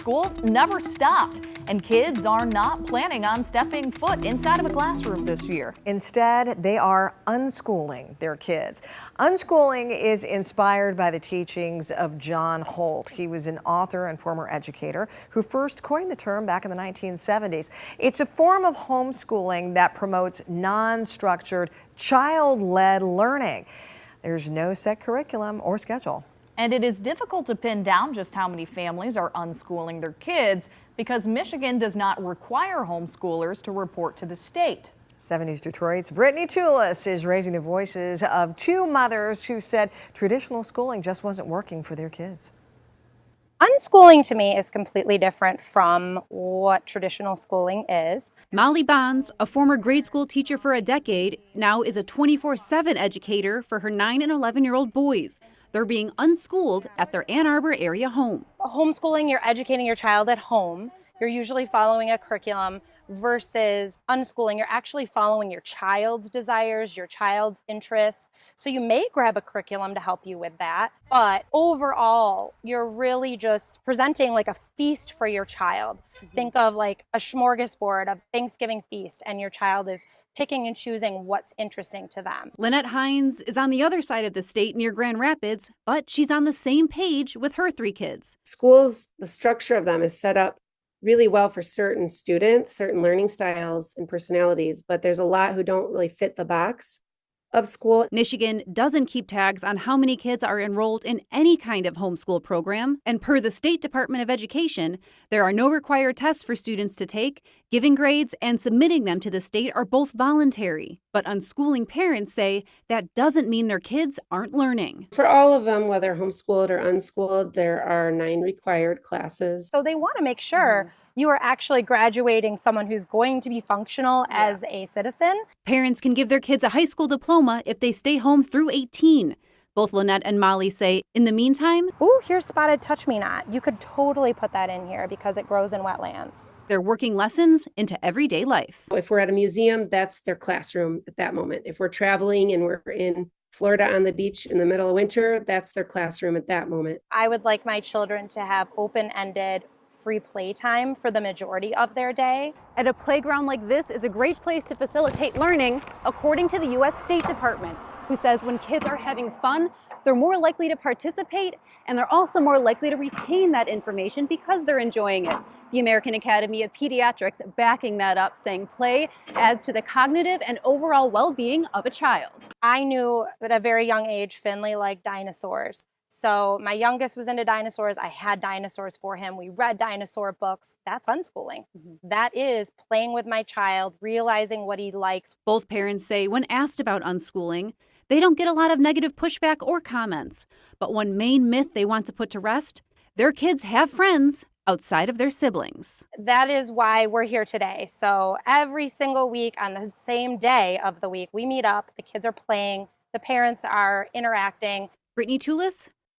homeschool never stopped, and kids are not planning on stepping foot inside of a classroom this year. Instead, they are unschooling their kids. Unschooling is inspired by the teachings of John Holt. He was an author and former educator who first coined the term back in the 1970s. It's a form of homeschooling that promotes non-structured, child-led learning. There's no set curriculum or schedule. And it is difficult to pin down just how many families are unschooling their kids because Michigan does not require homeschoolers to report to the state. 7 News Detroit's Brittany Toulis is raising the voices of two mothers who said traditional schooling just wasn't working for their kids. Unschooling to me is completely different from what traditional schooling is. Molly Bonds, a former grade school teacher for a decade, now is a 24/7 educator for her 9 and 11-year-old boys. They're being unschooled at their Ann Arbor area home. Homeschooling, you're educating your child at home. You're usually following a curriculum versus unschooling. You're actually following your child's desires, your child's interests. So you may grab a curriculum to help you with that. But overall, you're really just presenting like a feast for your child. Think of like a smorgasbord, a Thanksgiving feast, and your child is picking and choosing what's interesting to them. Lynette Hines is on the other side of the state near Grand Rapids, but she's on the same page with her 3 kids. Schools, the structure of them is set up really well for certain students, certain learning styles and personalities, but there's a lot who don't really fit the box of school. Michigan doesn't keep tags on how many kids are enrolled in any kind of homeschool program, and per the State Department of Education, there are no required tests for students to take. Giving grades and submitting them to the state are both voluntary, but unschooling parents say that doesn't mean their kids aren't learning. For all of them, whether homeschooled or unschooled, there are 9 required classes. So they want to make sure you are actually graduating someone who's going to be functional as a citizen. Parents can give their kids a high school diploma if they stay home through 18. Both Lynette and Molly say, in the meantime, Ooh, here's spotted touch-me-not. You could totally put that in here because it grows in wetlands. they're working lessons into everyday life. If we're at a museum, that's their classroom at that moment. If we're traveling and we're in Florida on the beach in the middle of winter, that's their classroom at that moment. I would like my children to have open-ended free playtime for the majority of their day. And a playground like this is a great place to facilitate learning, according to the U.S. State Department, who says when kids are having fun, they're more likely to participate, and they're also more likely to retain that information because they're enjoying it. The American Academy of Pediatrics backing that up, saying play adds to the cognitive and overall well-being of a child. I knew at a very young age Finley liked dinosaurs. So my youngest was into dinosaurs. I had dinosaurs for him. We read dinosaur books. That's unschooling. That is playing with my child, realizing what he likes. Both parents say when asked about unschooling, they don't get a lot of negative pushback or comments. But one main myth they want to put to rest, their kids have friends outside of their siblings. That is why we're here today. So every single week on the same day of the week, we meet up, the kids are playing, the parents are interacting. Brittany Toulis,